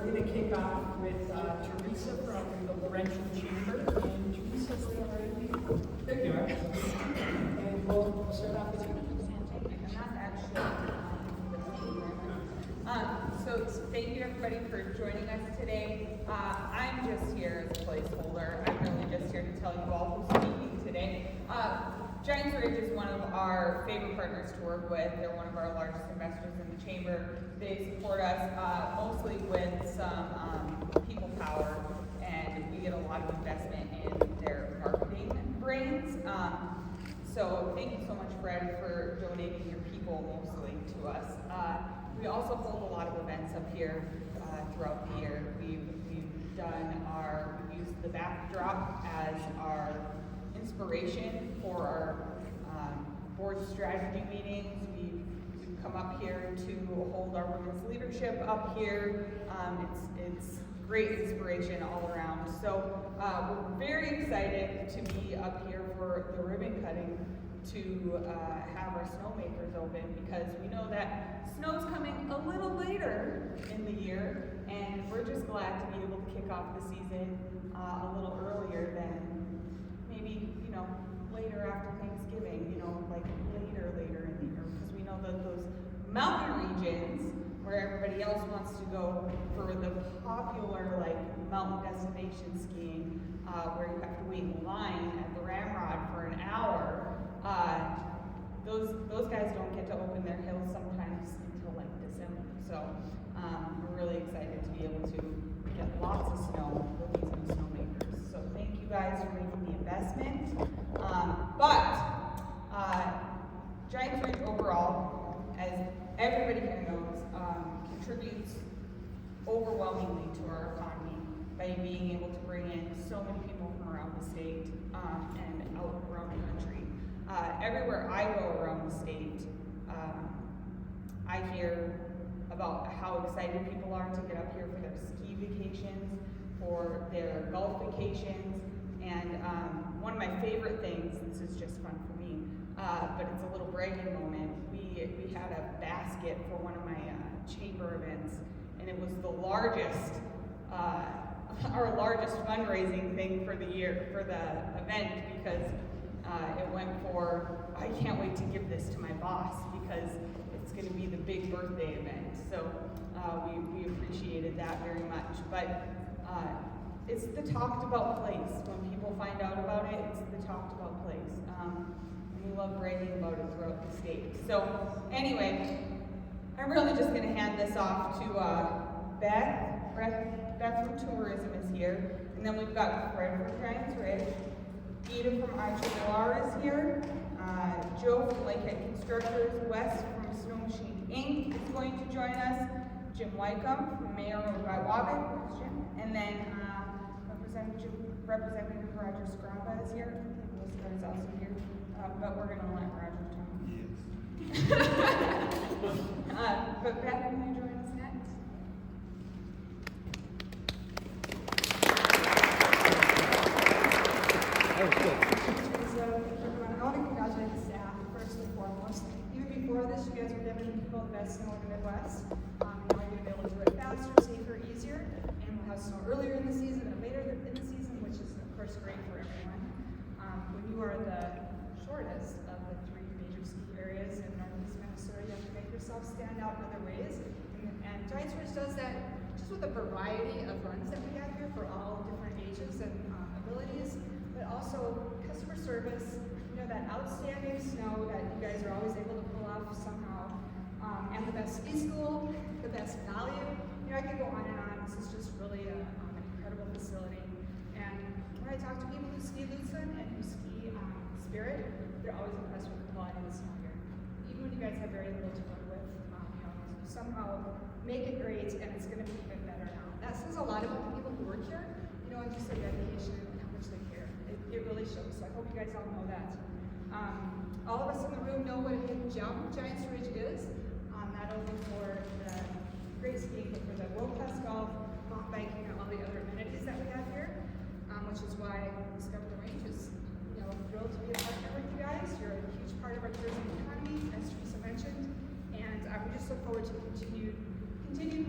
we're going to kick off with Teresa from the Laurentian Chamber. And Teresa, where are you? There you are. And we'll start off with you. I'm not actually so thank you everybody for joining us today. I'm just here as a placeholder. I'm really just here to tell you all who's speaking today. Giants Ridge is one of our favorite partners to work with. They're one of our largest investors in the chamber. They support us mostly with some people power, and we get a lot of investment in their marketing brains. So thank you so much, Fred, for donating your people mostly to us. We also hold a lot of events up here throughout the year. We've used the backdrop as our inspiration for our board strategy meetings. We've come up here to hold our women's leadership up here. It's great inspiration all around. So we're very excited to be up here for the ribbon cutting to have our snowmakers open, because we know that snow's coming a little later in the year, and we're just glad to be able to kick off the season a little earlier than maybe, later after Thanksgiving, like later in the year, because we know that those mountain regions where everybody else wants to go for the popular mountain destination skiing, where you have to wait in line at the Ramrod for an hour, those guys don't get to open their hills sometimes until December. So we're really excited to be able to get lots of snow with these new snowmakers. So thank you guys for making the investment. Giants Ridge overall, as everybody here knows, contributes overwhelmingly to our economy by being able to bring in so many people from around the state and out around the country. Everywhere I go around the state, I hear about how excited people are to get up here for their ski vacations, for their golf vacations, and one of my favorite things, this is just fun for me, but it's a little bragging moment. We had a basket for one of my chamber events, and it was the largest, our largest fundraising thing for the year, for the event, because it went for, I can't wait to give this to my boss because it's going to be the big birthday event. So we appreciated that very much. But it's the talked about place. When people find out about it, it's the talked about place. And we love bragging about it throughout the state. So anyway, I'm really just going to hand this off to Beth. Beth from Tourism is here. And then we've got Fred from Giants Ridge. Ida from Archer Noir is here. Joe from Lakehead Constructors. Wes from Snow Machine Inc. is going to join us. Jim Wycombe from Mayor of Wabit. And then Representative Roger Scraba is here. Those guys also here. But we're going to let Roger talk. Yes. But Beth, will you join us next? I want to congratulate the staff first and foremost. Even before this, you guys were giving people the best snow in the Midwest. Now you're going to be able to do it faster, safer, easier, and we'll have snow earlier in the season and later in the season, which is of course great for everyone. When you are the shortest of the three major ski areas in northeast Minnesota, you have to make yourself stand out in other ways. And Giants Ridge does that just with a variety of runs that we have here for all different ages and abilities, but also customer service, that outstanding snow that you guys are always able to pull off somehow, and the best ski school, the best value. I could go on and on. This is just really an incredible facility. And when I talk to people who ski Lutsen and who ski Spirit, they're always impressed with the quality of the snow here. Even when you guys have very little to work with, you somehow make it great, and it's going to be even better now. That says a lot about the people who work here, and just their dedication and how much they care. It really shows. So I hope you guys all know that. All of us in the room know what a hidden gem Giants Ridge is, not only for the great skiing, but for the world-class golf, mountain biking, and all the other amenities that we have here, which is why Discover the Range is thrilled to be a partner with you guys. You're a huge part of our tourism economy, as Teresa mentioned, and we just look forward to continued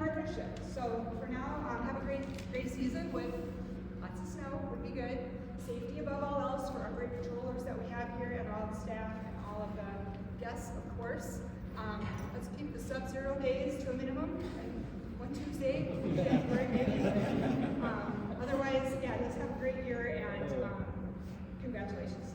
partnership. So for now, have a great season with lots of snow would be good. Safety above all else for our great patrollers that we have here and all the staff and all of the guests, of course. Let's keep the sub-zero days to a minimum, and one Tuesday, January maybe. Otherwise, yeah, let's have a great year, and congratulations.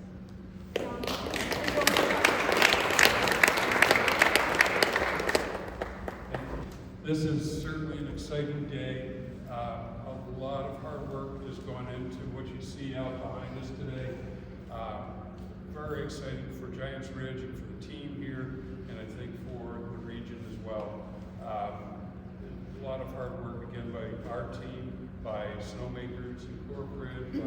This is certainly an exciting day. A lot of hard work has gone into what you see out behind us today. Very exciting for Giants Ridge and for the team here, and I think for the region as well. A lot of hard work again by our team, by Snowmakers Incorporated,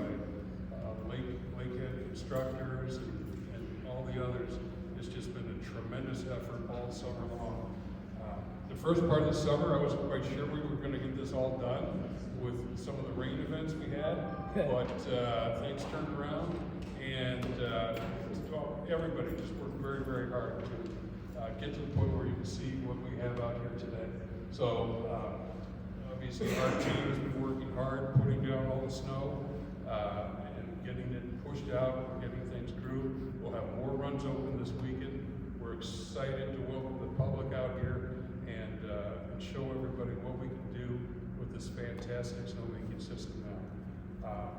by Lakehead instructors, and all the others. It's just been a tremendous effort all summer long. The first part of the summer, I wasn't quite sure we were going to get this all done with some of the rain events we had, but things turned around, and everybody just worked very, very hard to get to the point where you can see what we have out here today. So obviously our team has been working hard, putting down all the snow and getting it pushed out, getting things grew. We'll have more runs open this weekend. We're excited to welcome the public out here and show everybody what we can do with this fantastic snowmaking system now.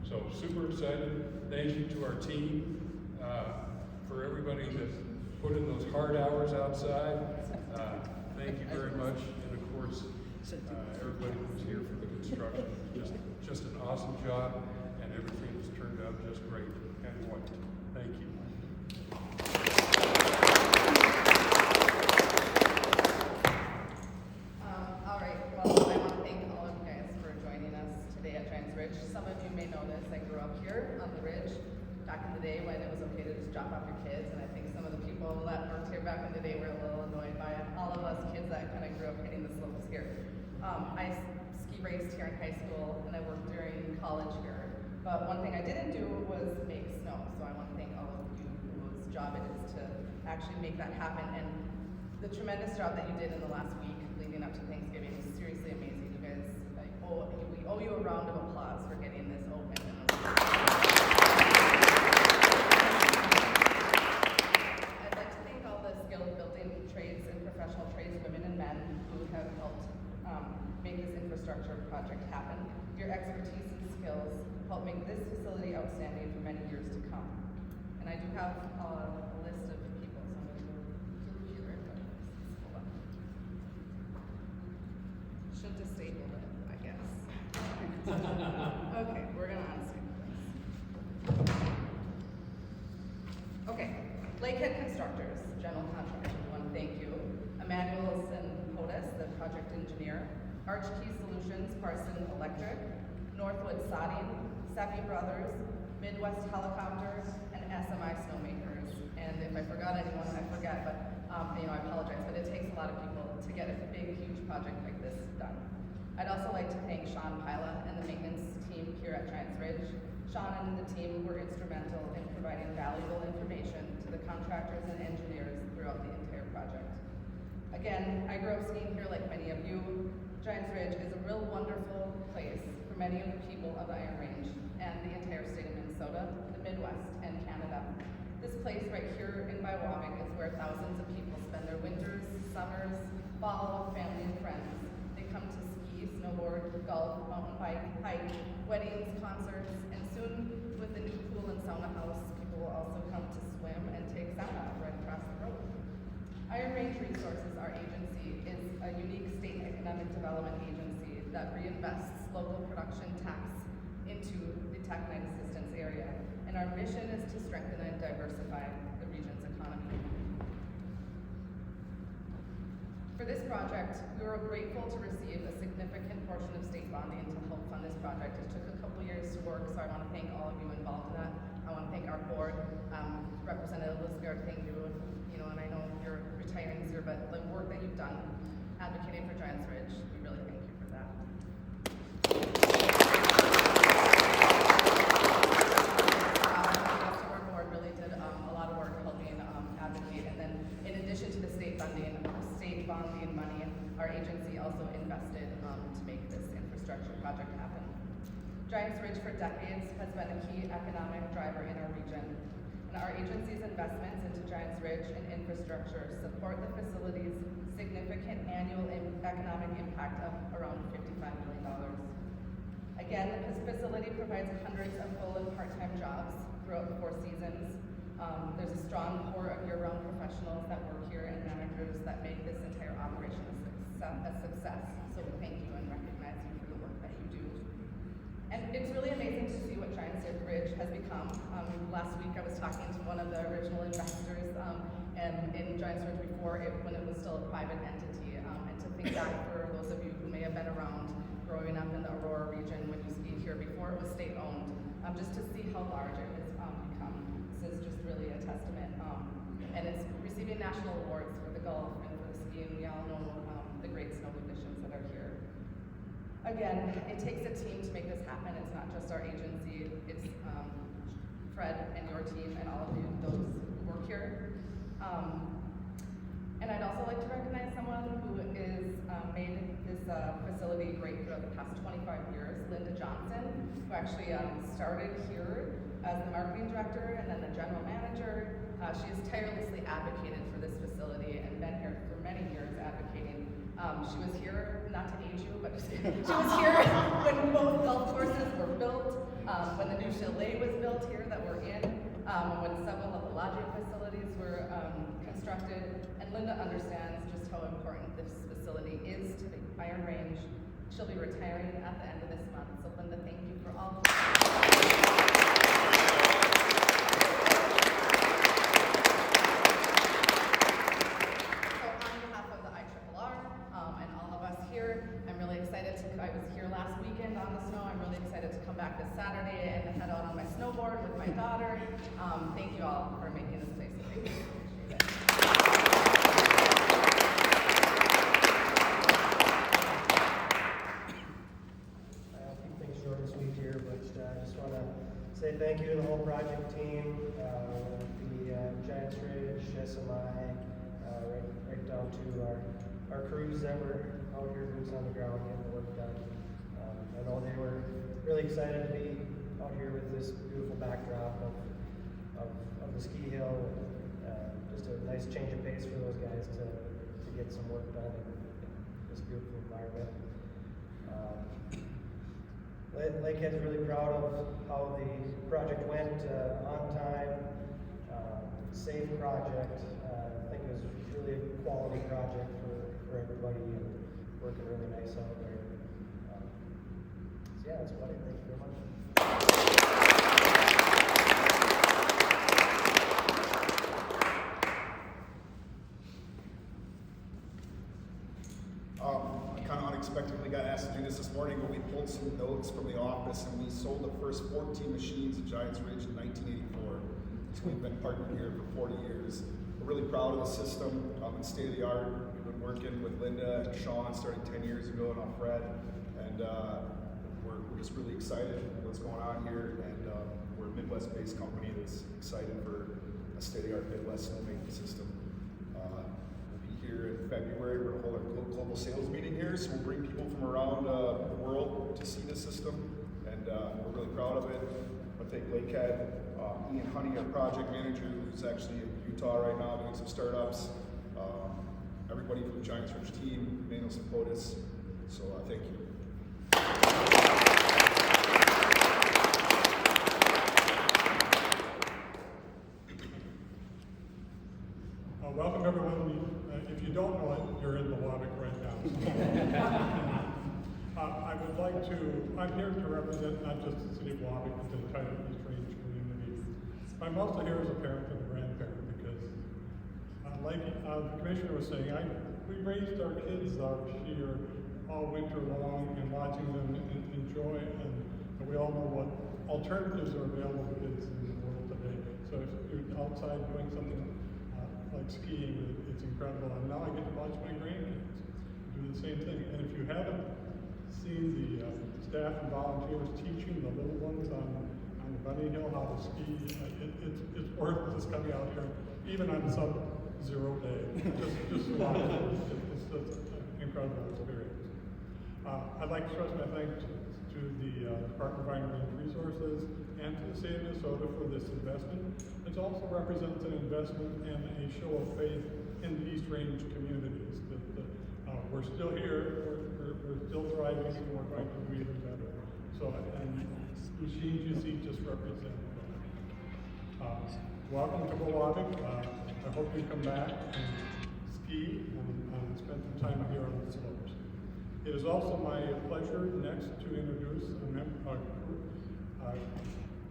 So super excited. Thank you to our team for everybody that put in those hard hours outside. Thank you very much, and of course, everybody who's here for the construction. Just an awesome job, and everything has turned out just great. And what? Thank you. All right, well, I want to thank all of you guys for joining us today at Giants Ridge. Some of you may know this, I grew up here on the ridge back in the day when it was okay to just drop off your kids, and I think some of the people that worked here back in the day were a little annoyed by it. All of us kids that kind of grew up hitting the slopes here. I ski raced here in high school, and I worked during college here. But one thing I didn't do was make snow, so I want to thank all of you whose job it is to actually make that happen. And the tremendous job that you did in the last week leading up to Thanksgiving was seriously amazing. You guys, we owe you a round of applause for getting this open. I'd like to thank all the skilled building trades and professional trades women and men who have helped make this infrastructure project happen. Your expertise and skills help make this facility outstanding for many years to come. And I do have a list of people, so I'm going to go through here. Hold on. Should have disabled it, I guess. Okay, we're going to unstick this. Okay, Lakehead Constructors, general contractor, we want to thank you. Emmanuel Potus, the project engineer. Arch Key Solutions, Parson Electric. Northwood Sodding, Seppi Brothers, Midwest Helicopters, and SMI Snowmakers. And if I forgot anyone, I forget, but I apologize, but it takes a lot of people to get a big, huge project like this done. I'd also like to thank Sean Pila and the maintenance team here at Giants Ridge. Sean and the team were instrumental in providing valuable information to the contractors and engineers throughout the entire project. Again, I grew up skiing here like many of you. Giants Ridge is a real wonderful place for many of the people of the Iron Range and the entire state of Minnesota, the Midwest, and Canada. This place right here in Biwabing is where thousands of people spend their winters, summers, fall with family and friends. They come to ski, snowboard, golf, mountain bike, hike, weddings, concerts, and soon with the new pool and sauna house, people will also come to swim and take sauna right across the road. Iron Range Resources, our agency, is a unique state economic development agency that reinvests local production tax into the taconite assistance area. And our mission is to strengthen and diversify the region's economy. For this project, we were grateful to receive a significant portion of state bonding to help fund this project. It took a couple years to work, so I want to thank all of you involved in that. I want to thank our board, Representative Lisgard, thank you. And I know you're retiring this year, but the work that you've done advocating for Giants Ridge, we really thank you for that. Our board really did a lot of work helping advocate, and then in addition to the state bonding money, our agency also invested to make this infrastructure project happen. Giants Ridge for decades has been a key economic driver in our region, and our agency's investments into Giants Ridge and infrastructure support the facility's significant annual economic impact of around $55 million. Again, this facility provides hundreds of full and part-time jobs throughout the 4 seasons. There's a strong core of year-round professionals that work here and managers that make this entire operation a success. So we thank you and recognize you for the work that you do. And it's really amazing to see what Giants Ridge has become. Last week I was talking to one of the original investors and in Giants Ridge before when it was still a private entity. And to think back for those of you who may have been around growing up in the Aurora region when you skied here before it was state-owned, just to see how large it has become. This is just really a testament. And it's receiving national awards for the golf and for the skiing. We all know the great snow conditions that are here. Again, it takes a team to make this happen. It's not just our agency, it's Fred and your team and all of you, those who work here. And I'd also like to recognize someone who is made this facility great throughout the past 25 years, Linda Johnson, who actually started here as the marketing director and then the general manager. She has tirelessly advocated for this facility and been here for many years advocating. She was here, not to age you, but she was here when both golf courses were built, when the new chalet was built here that we're in, when several of the lodging facilities were constructed. And Linda understands just how important this facility is to the Iron Range. She'll be retiring at the end of this month. So Linda, thank you for all. I was here last weekend on the snow. I'm really excited to come back this Saturday and head out on my snowboard with my daughter. Thank you all for making this place a big deal. I'll keep things short and sweet here, but I just want to say thank you to the whole project team, the Giants Ridge, SMI, right down to our crews that were out here, boots on the ground, getting the work done. I know they were really excited to be out here with this beautiful backdrop of the ski hill. Just a nice change of pace for those guys to get some work done in this beautiful environment. Lakehead's really proud of how the project went, on time, safe project. I think it was really a quality project for everybody and working really nice out there. So yeah, that's about it. Thank you very much. I kind of unexpectedly got asked to do this morning, but we pulled some notes from the office and we sold the first 14 machines at Giants Ridge in 1984. So we've been partnered here for 40 years. We're really proud of the system. It's state of the art. We've been working with Linda and Sean starting 10 years ago and Fred. And we're just really excited what's going on here. And we're a Midwest-based company that's excited for a state-of-the-art Midwest snowmaking system. Here in February, we're going to hold our global sales meeting here, so we'll bring people from around the world to see the system, and we're really proud of it. I want to thank Lakehead, Ian Honey, our project manager, who's actually in Utah right now doing some startups, everybody from the Giants Ridge team, Manos and POTUS, so thank you. Welcome everyone. If you don't know it, you're in the Wabic right now. I would like to, I'm here to represent not just the city of Wabic, but the entire East Range community. I'm also here as a parent and a grandparent because, like the commissioner was saying, we raised our kids out here all winter long and watching them enjoy, and we all know what alternatives are available to kids in the world today. So if you're outside doing something like skiing, it's incredible. And now I get to watch my grandkids do the same thing. And if you haven't seen the staff and volunteers teaching the little ones on the bunny hill how to ski, it's worth just coming out here, even on sub-zero day. Just watch it. It's an incredible experience. I'd like to stress my thanks to the Department of Environmental Resources and to the state of Minnesota for this investment. It also represents an investment and a show of faith in the East Range communities. That we're still here, we're still thriving, and we're going to do even better. So, and machines you see just represent that. Welcome to Milwaukee. I hope you come back and ski and spend some time here on the slopes. It is also my pleasure next to introduce a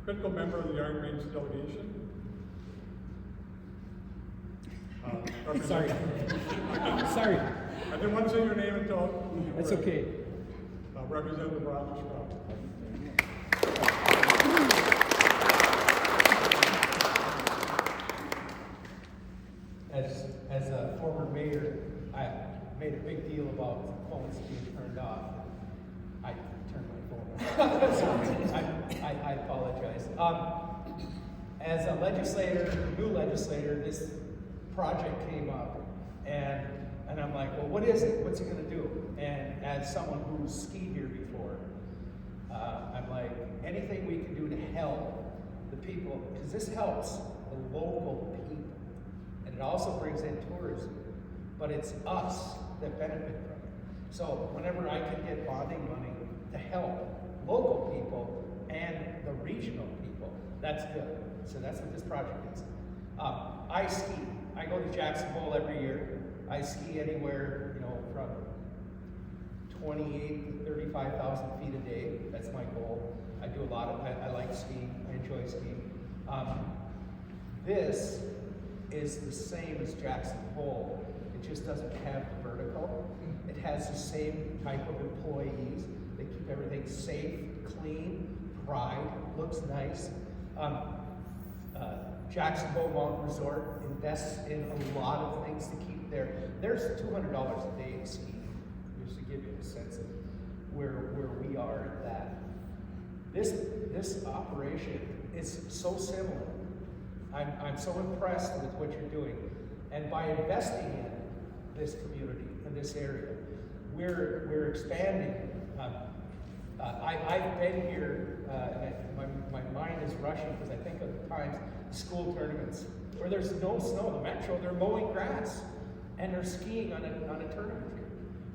critical member of the Iron Range delegation. Sorry. Sorry. I didn't want to say your name until you were That's ready. okay. Representative Roger Sprout. As a former mayor, I made a big deal about phones being turned off. I turned my phone off. So I apologize. As a legislator, new legislator, this project came up, and I'm like, well, what is it? What's it going to do? And as someone who's skied here before, I'm like, anything we can do to help the people, because this helps the local people, and it also brings in tourism, but it's us that benefit from it. So whenever I can get bonding money to help local people and the regional people, that's good. So that's what this project is. I ski. I go to Jackson Hole every year. I ski anywhere, from 28 to 35,000 feet a day. That's my goal. I do a lot of, I like skiing. I enjoy skiing. This is the same as Jackson Hole. It just doesn't have the vertical. It has the same type of employees. They keep everything safe, clean, pride, looks nice. Jackson Hole Mountain Resort invests in a lot of things to keep there's $200 a day in skiing, just to give you a sense of where we are at that. This operation is so similar. I'm so impressed with what you're doing. And by investing in this community, in this area, we're expanding. I've been here, and my mind is rushing because I think of the times, school tournaments, where there's no snow. The Metro, they're mowing grass, and they're skiing on a tournament here.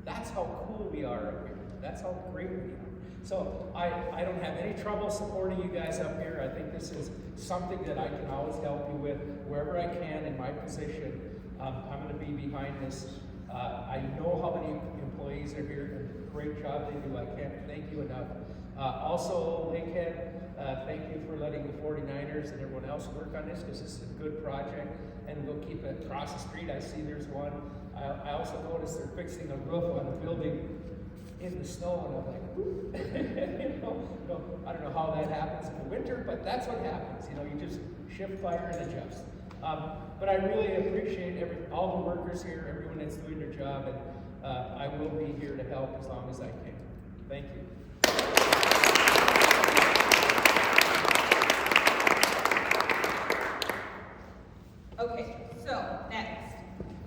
That's how cool we are up here. That's how great we are. So I don't have any trouble supporting you guys up here. I think this is something that I can always help you with wherever I can in my position. I'm going to be behind this. I know how many employees are here, and a great job they do. I can't thank you enough. Also, Lakehead, thank you for letting the 49ers and everyone else work on this, because this is a good project, and we'll keep it across the street. I see there's one. I also noticed they're fixing a roof on a building in the snow, and I'm like, whoop. I don't know how that happens in the winter, but that's what happens. You just shift fire and adjust. But I really appreciate all the workers here, everyone that's doing their job, and I will be here to help as long as I can. Thank you. Okay, so next,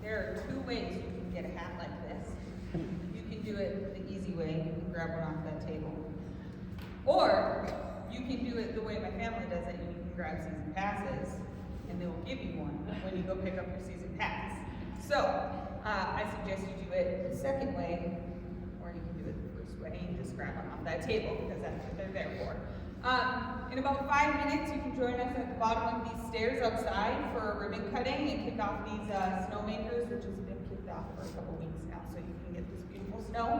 there are two ways you can get a hat like this. You can do it the easy way, you can grab one off that table. Or you can do it the way my family does it, and you can grab season passes, and they will give you one when you go pick up your season pass. So, I suggest you do it the second way, or you can do it the first way, and just grab one off that table, because that's what they're there for. In about 5 minutes, you can join us at the bottom of these stairs outside for ribbon cutting and kick off these snowmakers, which has been kicked off for a couple weeks now, so you can get this beautiful snow.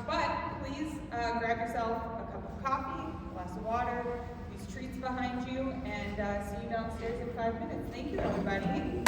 But please grab yourself a cup of coffee, a glass of water, these treats behind you, and see you downstairs in 5 minutes. Thank you, everybody.